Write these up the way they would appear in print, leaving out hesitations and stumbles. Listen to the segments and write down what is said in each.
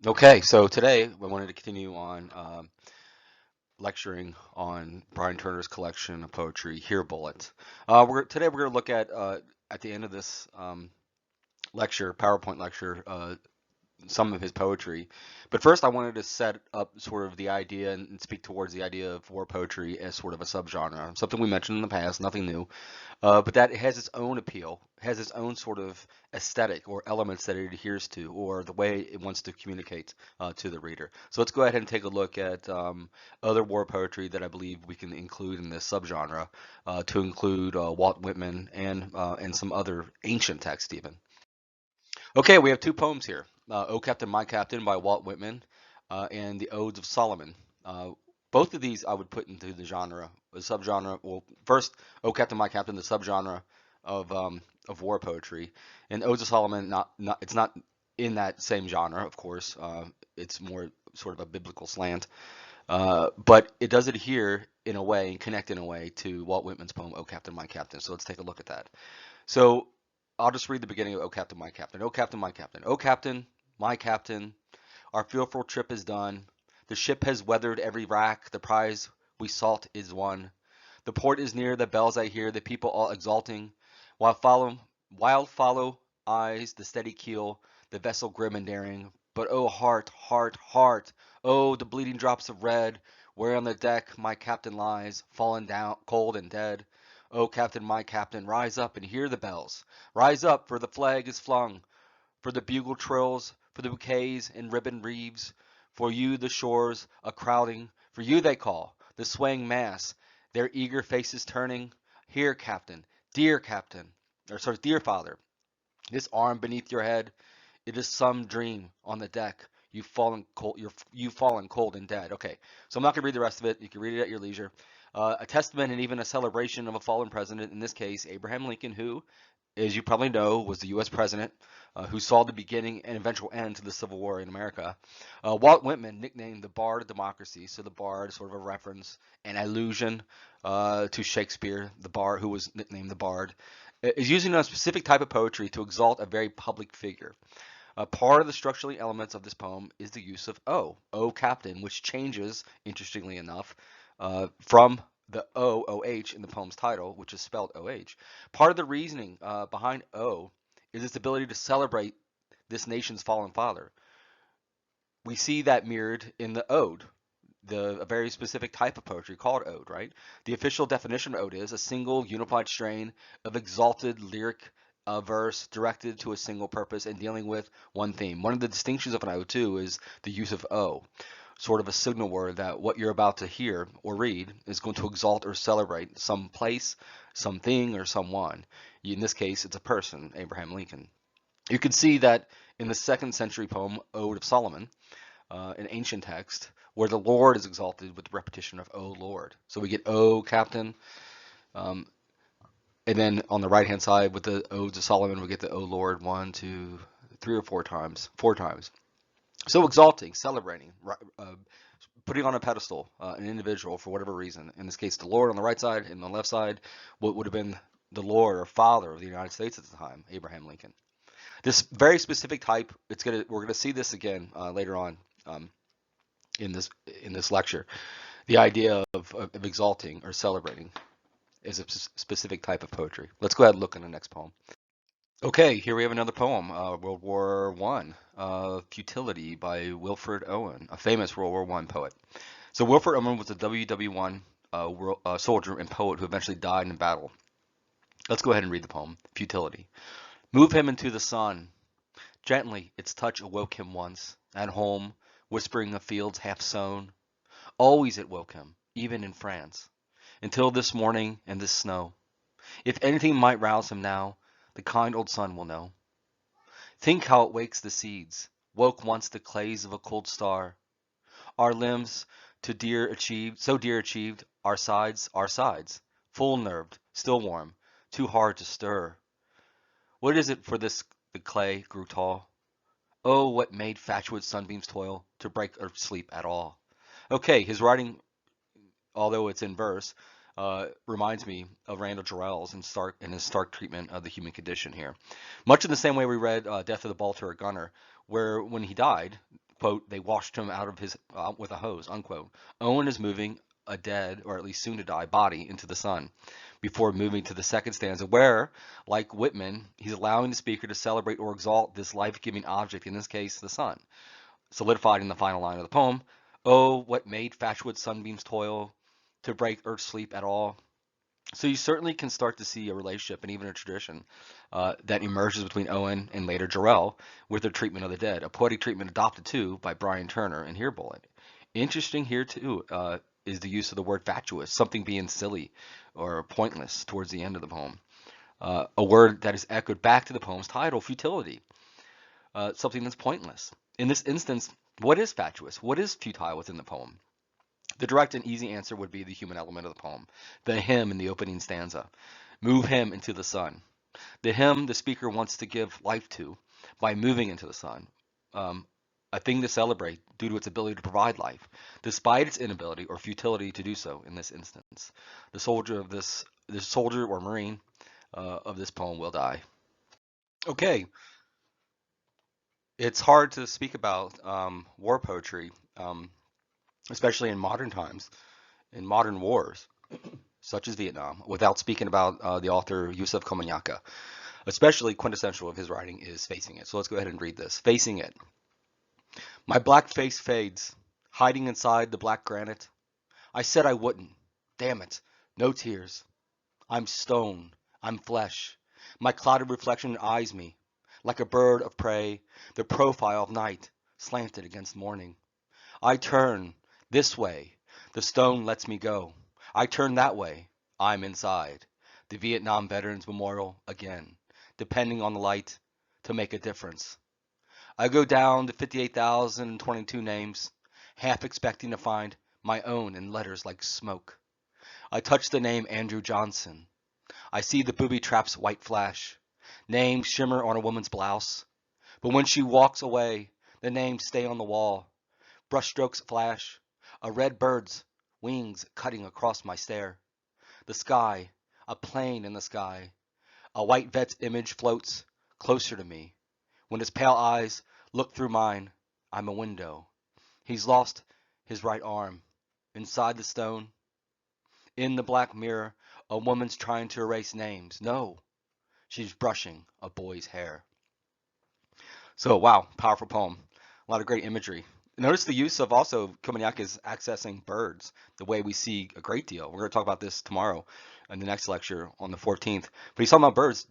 Okay, so today I wanted to continue on lecturing on Brian Turner's collection of poetry, Here Bullet. Today we're going to look at the end of this lecture, PowerPoint lecture, some of his poetry. But first, I wanted to set up sort of the idea and speak towards the idea of war poetry as sort of a subgenre, something we mentioned in the past, nothing new, but that it has its own appeal, has its own sort of aesthetic or elements that it adheres to, or the way it wants to communicate to the reader. So let's go ahead and take a look at other war poetry that I believe we can include in this subgenre, to include Walt Whitman and some other ancient texts even. Okay, we have two poems here. O Captain, My Captain by Walt Whitman, and the Odes of Solomon. Uh, both of these I would put into the subgenre. Well, first, O Captain, My Captain, the subgenre of war poetry, and Odes of Solomon. It's not in that same genre, of course. It's more sort of a biblical slant, but it does adhere in a way and connect in a way to Walt Whitman's poem O Captain, My Captain. So let's take a look at that. So I'll just read the beginning of O Captain, My Captain. O Captain, My Captain. O Captain, my Captain, our fearful trip is done. The ship has weathered every rack. The prize we sought is won. The port is near. The bells I hear. The people all exulting. While follow, wild follow eyes the steady keel. The vessel grim and daring. But oh heart, heart, heart! Oh the bleeding drops of red, where on the deck my captain lies, fallen down cold and dead. O Captain, my Captain, rise up and hear the bells. Rise up, for the flag is flung, for the bugle trills, for the bouquets and ribbon wreaths. For you the shores a crowding, for you they call, the swaying mass, their eager faces turning. Here, Captain, or sorry, dear Father, this arm beneath your head, it is some dream on the deck. You've fallen cold and dead. Okay, so I'm not going to read the rest of it. You can read it at your leisure. A testament and even a celebration of a fallen president, in this case, Abraham Lincoln, who, as you probably know, was the U.S. president who saw the beginning and eventual end to the Civil War in America. Walt Whitman, nicknamed the Bard of Democracy, so the Bard, sort of a reference, an allusion to Shakespeare, the Bard, who was nicknamed the Bard, is using a specific type of poetry to exalt a very public figure. Part of the structural elements of this poem is the use of O Captain, which changes, interestingly enough, from the OH in the poem's title, which is spelled OH. Part of the reasoning behind O is its ability to celebrate this nation's fallen father. We see that mirrored in the ode, a very specific type of poetry called ode, right? The official definition of ode is a single unified strain of exalted lyric verse directed to a single purpose and dealing with one theme. One of the distinctions of an ode too is the use of O, sort of a signal word that what you're about to hear or read is going to exalt or celebrate some place, something, or someone. In this case, it's a person, Abraham Lincoln. You can see that in the second century poem, Ode of Solomon, an ancient text, where the Lord is exalted with the repetition of O Lord. So we get O Captain, um, and then on the right hand side with the Odes of Solomon, we get the O Lord one, two, three or four times, four times. So exalting, celebrating, putting on a pedestal an individual for whatever reason. In this case, the Lord on the right side, and on the left side, what would have been the Lord or father of the United States at the time, Abraham Lincoln. This very specific type, we're gonna see this again later on um, in this lecture. The idea of exalting or celebrating is a specific type of poetry. Let's go ahead and look in the next poem. Okay, here we have another poem, World War One, Futility by Wilfred Owen, a famous World War One poet. So Wilfred Owen was a WW1 soldier and poet who eventually died in battle. Let's go ahead and read the poem, Futility. Move him into the sun. Gently its touch awoke him once, at home, whispering of fields half sown. Always it woke him, even in France, until this morning and this snow. If anything might rouse him now, the kind old sun will know. Think how it wakes the seeds, woke once the clays of a cold star. Our limbs to dear achieved, so dear achieved, our sides, full nerved, still warm, too hard to stir. What is it for this the clay grew tall? Oh, what made fatuous sunbeams toil to break or sleep at all? Okay, his writing, although it's in verse, reminds me of Randall Jarrell's in his stark treatment of the human condition here. Much in the same way we read Death of the Baltimore Gunner, where when he died, quote, they washed him out of his with a hose, unquote. Owen is moving a dead, or at least soon to die, body into the sun before moving to the second stanza where, like Whitman, he's allowing the speaker to celebrate or exalt this life-giving object, in this case, the sun, solidified in the final line of the poem. Oh, what made fatuous sunbeams toil to break earth's sleep at all? So you certainly can start to see a relationship and even a tradition that emerges between Owen and later Jarrell with their treatment of the dead, a poetic treatment adopted too by Brian Turner and Here Bullet. Interesting here too is the use of the word fatuous, something being silly or pointless towards the end of the poem. A word that is echoed back to the poem's title, futility, something that's pointless. In this instance, what is fatuous? What is futile within the poem? The direct and easy answer would be the human element of the poem, the hymn in the opening stanza. Move him into the sun. The hymn the speaker wants to give life to by moving into the sun, um, a thing to celebrate due to its ability to provide life, despite its inability or futility to do so in this instance. The soldier or marine of this poem will die. Okay, it's hard to speak about war poetry, especially in modern times, in modern wars, such as Vietnam, without speaking about the author Yusef Komunyakaa. Especially quintessential of his writing is Facing It. So let's go ahead and read this. Facing It. My black face fades, hiding inside the black granite. I said I wouldn't. Damn it. No tears. I'm stone. I'm flesh. My clouded reflection eyes me, like a bird of prey, the profile of night, slanted against morning. I turn this way. The stone lets me go. I turn that way. I'm inside. The Vietnam Veterans Memorial again, depending on the light to make a difference. I go down to 58,022 names, half expecting to find my own in letters like smoke. I touch the name Andrew Johnson. I see the booby trap's white flash. Names shimmer on a woman's blouse. But when she walks away, the names stay on the wall. Brushstrokes flash, a red bird's wings cutting across my stare. The sky, a plane in the sky. A white vet's image floats closer to me. When his pale eyes look through mine, I'm a window. He's lost his right arm. Inside the stone, in the black mirror, a woman's trying to erase names. No, she's brushing a boy's hair. So, wow, powerful poem. A lot of great imagery. Notice the use of also Komunyakaa accessing birds, the way we see a great deal. We're going to talk about this tomorrow in the next lecture on the 14th. But he's talking about birds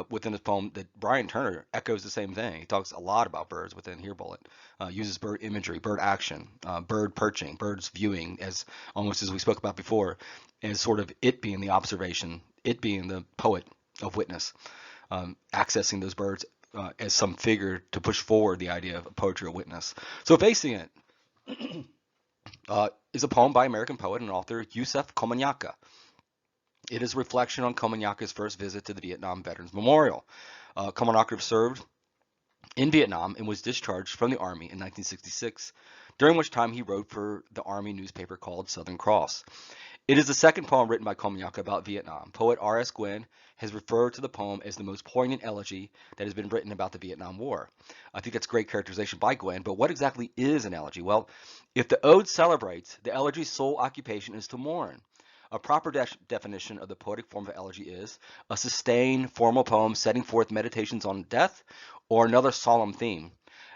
within his poem that Brian Turner echoes the same thing. He talks a lot about birds within Here Bullet, uses bird imagery, bird action, bird perching, birds viewing, as almost as we spoke about before, as sort of it being the observation, it being the poet of witness, accessing those birds as some figure to push forward the idea of poetry of witness. So Facing It is a poem by American poet and author Yusef Komunyakaa. It is a reflection on Komunyakaa's first visit to the Vietnam Veterans Memorial. Komunyakaa served in Vietnam and was discharged from the Army in 1966, during which time he wrote for the Army newspaper called Southern Cross. It is the second poem written by Komunyakaa about Vietnam. Poet R.S. Gwynn has referred to the poem as the most poignant elegy that has been written about the Vietnam War. I think that's great characterization by Gwynn, but what exactly is an elegy? Well, if the ode celebrates, the elegy's sole occupation is to mourn. A proper definition of the poetic form of elegy is a sustained, formal poem setting forth meditations on death or another solemn theme.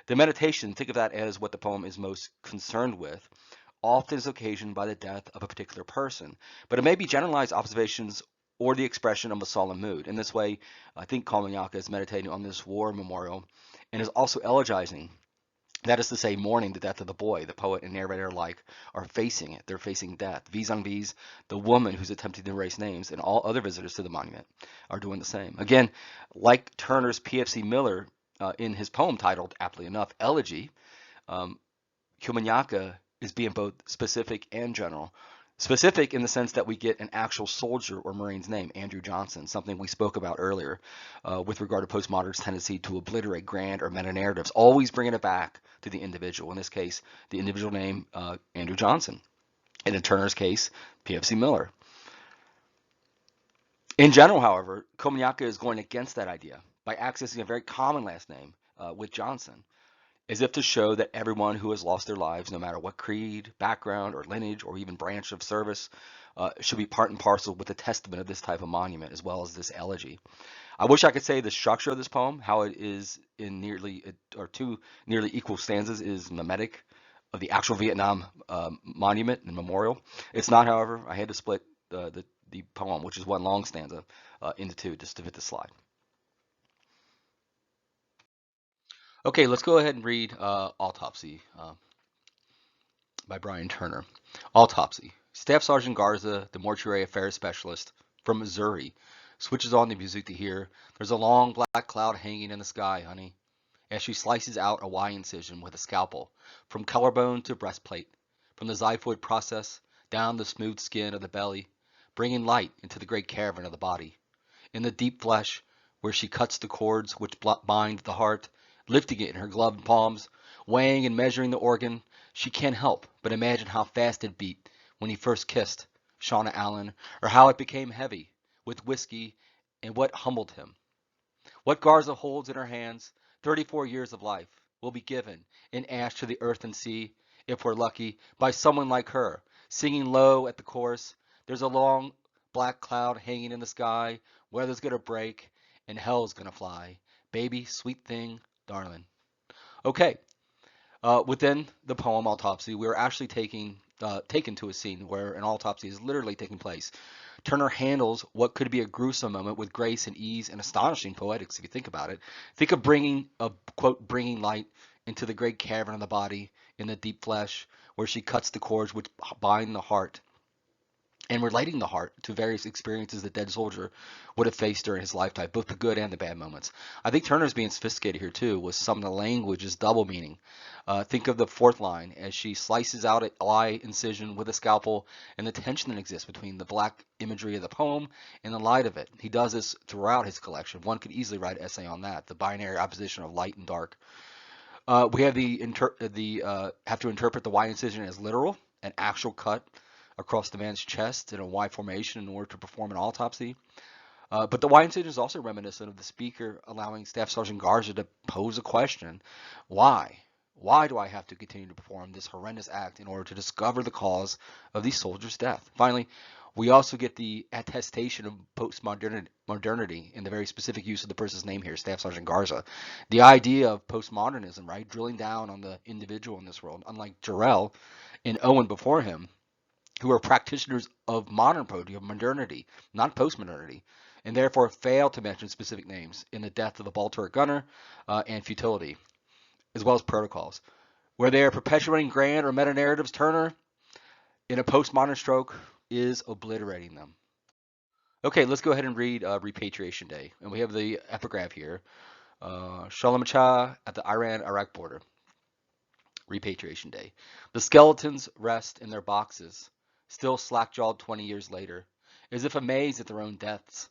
The meditation, think of that as what the poem is most concerned with, often is occasioned by the death of a particular person, but it may be generalized observations or the expression of a solemn mood. In this way, I think Komunyakaa is meditating on this war memorial and is also elegizing. That is to say, mourning the death of the boy. The poet and narrator alike are facing it. They're facing death. Vis-a-vis the woman who's attempting to erase names, and all other visitors to the monument are doing the same. Again, like Turner's P.F.C. Miller in his poem titled, aptly enough, Elegy, Komunyakaa is being both specific and general. Specific in the sense that we get an actual soldier or Marine's name, Andrew Johnson, something we spoke about earlier with regard to postmodern's tendency to obliterate grand or meta narratives, always bringing it back to the individual. In this case, the individual name, Andrew Johnson. And in Turner's case, P.F.C. Miller. In general, however, Komunyakaa is going against that idea by accessing a very common last name with Johnson. as if to show that everyone who has lost their lives, no matter what creed, background, or lineage, or even branch of service, should be part and parcel with the testament of this type of monument, as well as this elegy. I wish I could say the structure of this poem, how it is in nearly or two nearly equal stanzas, is mimetic of the actual Vietnam monument and memorial. It's not, however. I had to split the poem, which is one long stanza, into two just to fit the slide. Okay, let's go ahead and read Autopsy by Brian Turner. Autopsy. Staff Sergeant Garza, the mortuary affairs specialist from Missouri, switches on the music to hear, "There's a long black cloud hanging in the sky, honey," as she slices out a Y incision with a scalpel, from collarbone to breastplate, from the xiphoid process down the smooth skin of the belly, bringing light into the great cavern of the body. In the deep flesh, where she cuts the cords which bind the heart, lifting it in her gloved palms, weighing and measuring the organ, she can't help but imagine how fast it beat when he first kissed Shauna Allen, or how it became heavy with whiskey, and what humbled him. What Garza holds in her hands, 34 years of life, will be given in ash to the earth and sea, if we're lucky, by someone like her, singing low at the chorus, "There's a long black cloud hanging in the sky, weather's gonna break, and hell's gonna fly. Baby, sweet thing, darling." Okay, within the poem Autopsy, we are actually taken to a scene where an autopsy is literally taking place. Turner handles what could be a gruesome moment with grace and ease and astonishing poetics, if you think about it. Think of bringing light into the great cavern of the body in the deep flesh, where she cuts the cords which bind the heart, and relating the heart to various experiences the dead soldier would have faced during his lifetime, both the good and the bad moments. I think Turner's being sophisticated here too, with some of the language's double meaning. Think of the fourth line as she slices out an eye incision with a scalpel, and the tension that exists between the black imagery of the poem and the light of it. He does this throughout his collection. One could easily write an essay on that, the binary opposition of light and dark. We have have to interpret the Y incision as literal, an actual cut across the man's chest in a Y formation in order to perform an autopsy. But the Y incision is also reminiscent of the speaker allowing Staff Sergeant Garza to pose a question: why? Why do I have to continue to perform this horrendous act in order to discover the cause of these soldiers' death? Finally, we also get the attestation of postmodernity in the very specific use of the person's name here, Staff Sergeant Garza. The idea of postmodernism, right? Drilling down on the individual in this world, unlike Jarrell and Owen before him, who are practitioners of modern poetry, of modernity, not postmodernity, and therefore fail to mention specific names in the death of the Ball Turret Gunner and Futility, as well as protocols. Where they are perpetuating grand or meta narratives, Turner, in a postmodern stroke, is obliterating them. Okay, let's go ahead and read Repatriation Day. And we have the epigraph here. Shalom Cha at the Iran-Iraq border. Repatriation Day. The skeletons rest in their boxes, still slack-jawed 20 years later, as if amazed at their own deaths.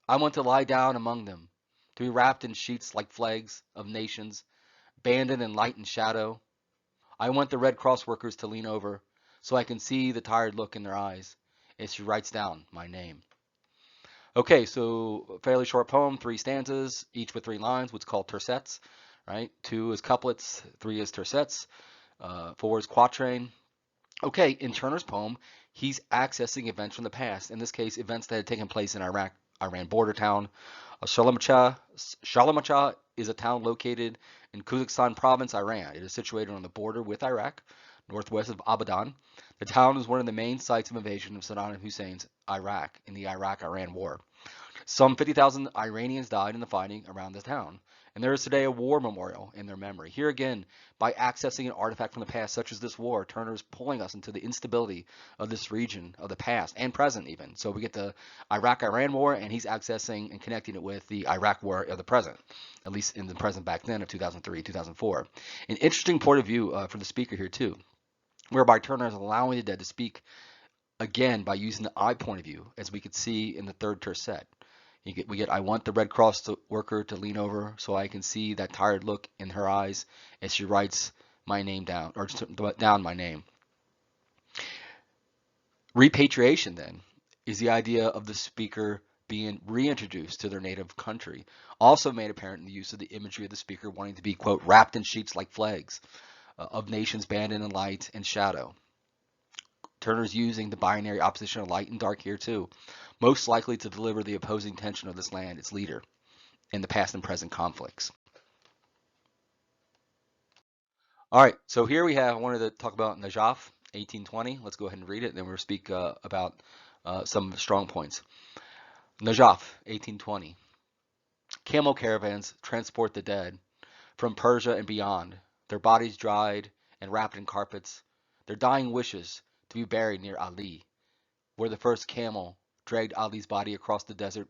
I want to lie down among them, to be wrapped in sheets like flags of nations, banded in light and shadow. I want the Red Cross workers to lean over, so I can see the tired look in their eyes as she writes down my name. Okay, so fairly short poem, 3 stanzas, each with 3 lines, what's called tercets, right? 2 is couplets, 3 is tercets, 4 is quatrain. Okay, in Turner's poem, he's accessing events from the past. In this case, events that had taken place in Iran border town. Shalamacha is a town located in Khuzestan province, Iran. It is situated on the border with Iraq, northwest of Abadan. The town is one of the main sites of invasion of Saddam Hussein's Iraq in the Iraq-Iran War. Some 50,000 Iranians died in the fighting around the town, and there is today a war memorial in their memory. Here again, by accessing an artifact from the past, such as this war, Turner is pulling us into the instability of this region of the past and present even. So we get the Iraq-Iran war, and he's accessing and connecting it with the Iraq war of the present, at least in the present back then of 2003, 2004. An interesting point of view for the speaker here too, whereby Turner is allowing the dead to speak again by using the I point of view, as we could see in the third tercet. We get, I want the Red Cross worker to lean over so I can see that tired look in her eyes as she writes my name down, or down my name. Repatriation, then, is the idea of the speaker being reintroduced to their native country also made apparent in the use of the imagery of the speaker wanting to be, quote, wrapped in sheets like flags, of nations banded in light and shadow. Turner's using the binary opposition of light and dark here too, most likely to deliver the opposing tension of this land, its leader, in the past and present conflicts. All right, so here we have, I wanted to talk about Najaf, 1820. Let's go ahead and read it, and then we'll speak about some strong points. Najaf, 1820. Camel caravans transport the dead from Persia and beyond, their bodies dried and wrapped in carpets, their dying wishes to be buried near Ali, where the first camel dragged Ali's body across the desert,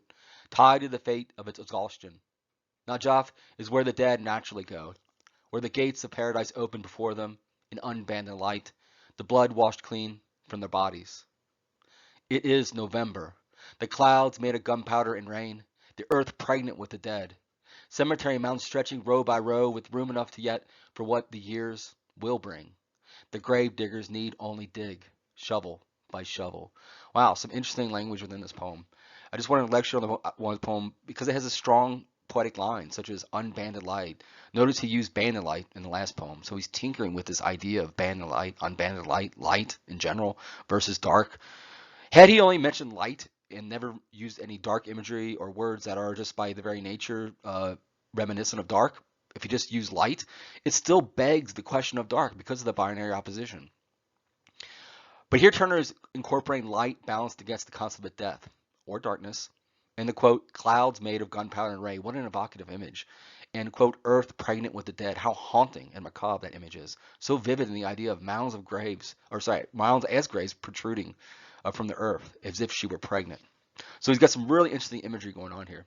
tied to the fate of its exhaustion. Najaf is where the dead naturally go, where the gates of paradise open before them in unbanded light, the blood washed clean from their bodies. It is November, the clouds made of gunpowder and rain, the earth pregnant with the dead, cemetery mounds stretching row by row with room enough to yet for what the years will bring. The grave diggers need only dig, shovel by shovel. Wow, some interesting language within this poem. I just wanted to lecture on the poem because it has a strong poetic line, such as unbanded light. Notice he used banded light in the last poem, so he's tinkering with this idea of banded light, unbanded light, light in general versus dark. Had he only mentioned light and never used any dark imagery or words that are just by the very nature reminiscent of dark, if he just used light, it still begs the question of dark because of the binary opposition. But here Turner is incorporating light balanced against the concept of death or darkness, and the quote, clouds made of gunpowder and ray. What an evocative image. And quote, earth pregnant with the dead. How haunting and macabre that image is. So vivid in the idea of mounds as graves protruding from the earth as if she were pregnant. So he's got some really interesting imagery going on here.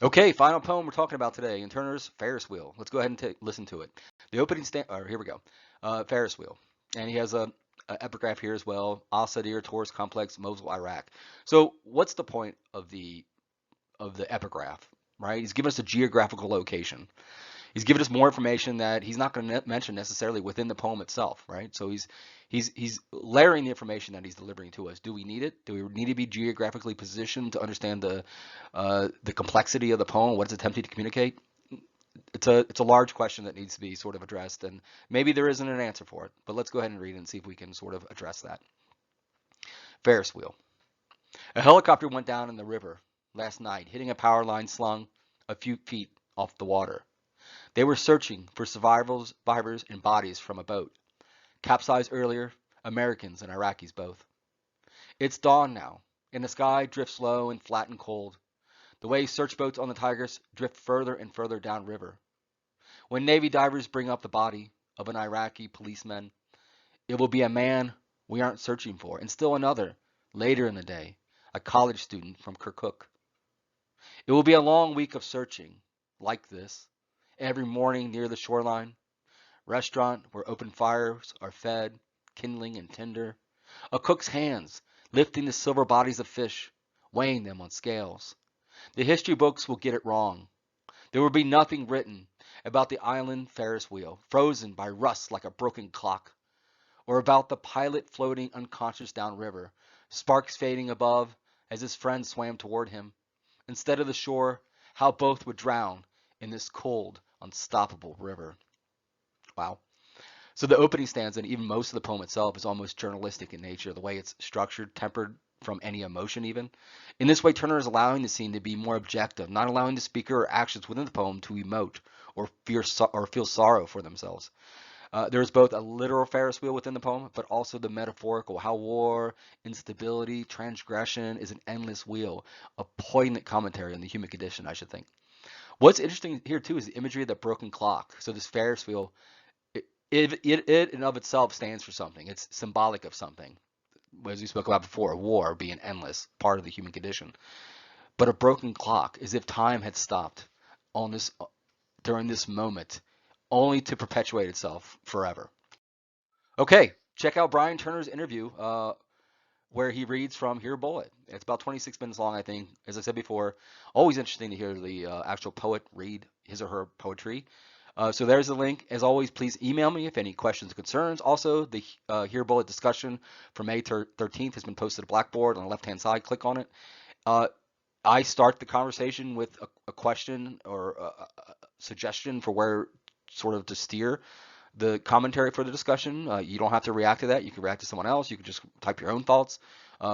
Okay, final poem we're talking about today in Turner's Ferris Wheel. Let's go ahead and listen to it. The opening here we go. Ferris Wheel. And he has a epigraph here as well. Al-Sadir Tourist Complex, Mosul, Iraq. So what's the point of the epigraph, right? He's given us a geographical location. He's given us more information that he's not going to mention necessarily within the poem itself, right? So he's layering the information that he's delivering to us. Do we need it? Do we need to be geographically positioned to understand the complexity of the poem, what it's attempting to communicate? It's a large question that needs to be sort of addressed, and maybe there isn't an answer for it. But let's go ahead and read it and see if we can sort of address that. Ferris wheel. A helicopter went down in the river last night, hitting a power line slung a few feet off the water. They were searching for survivors and bodies from a boat. Capsized earlier, Americans and Iraqis both. It's dawn now, and the sky drifts low and flat and cold. The way search boats on the Tigris drift further and further downriver. When Navy divers bring up the body of an Iraqi policeman, it will be a man we aren't searching for, and still another, later in the day, a college student from Kirkuk. It will be a long week of searching, like this, every morning near the shoreline, restaurant where open fires are fed, kindling and tinder, a cook's hands lifting the silver bodies of fish, weighing them on scales. The history books will get it wrong. There will be nothing written about the island Ferris wheel, frozen by rust like a broken clock, or about the pilot floating unconscious downriver, sparks fading above as his friend swam toward him. Instead of the shore, how both would drown in this cold, unstoppable river. Wow. So the opening stanza and even most of the poem itself is almost journalistic in nature, the way it's structured, tempered from any emotion even. In this way, Turner is allowing the scene to be more objective, not allowing the speaker or actions within the poem to emote or feel sorrow for themselves. There's both a literal Ferris wheel within the poem, but also the metaphorical, how war, instability, transgression is an endless wheel, a poignant commentary on the human condition, I should think. What's interesting here, too, is the imagery of the broken clock. So this Ferris wheel, it in of itself stands for something. It's symbolic of something. As we spoke about before, war being endless, part of the human condition. But a broken clock, as if time had stopped on this during this moment, only to perpetuate itself forever. Okay, check out Brian Turner's interview where he reads from Here Bullet. It's about 26 minutes long, I think. As I said before, always interesting to hear the actual poet read his or her poetry. So there's the link. As always, please email me if any questions or concerns. Also, the Here Bullet discussion for May 13th has been posted to Blackboard on the left-hand side. Click on it. Uh, I start the conversation with a question or a suggestion for where sort of to steer the commentary for the discussion. You don't have to react to that. You can react to someone else. You can just type your own thoughts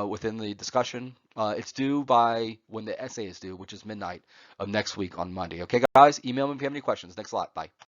within the discussion. It's due by when the essay is due, which is midnight of next week on Monday. Okay, guys, email me if you have any questions. Thanks a lot. Bye.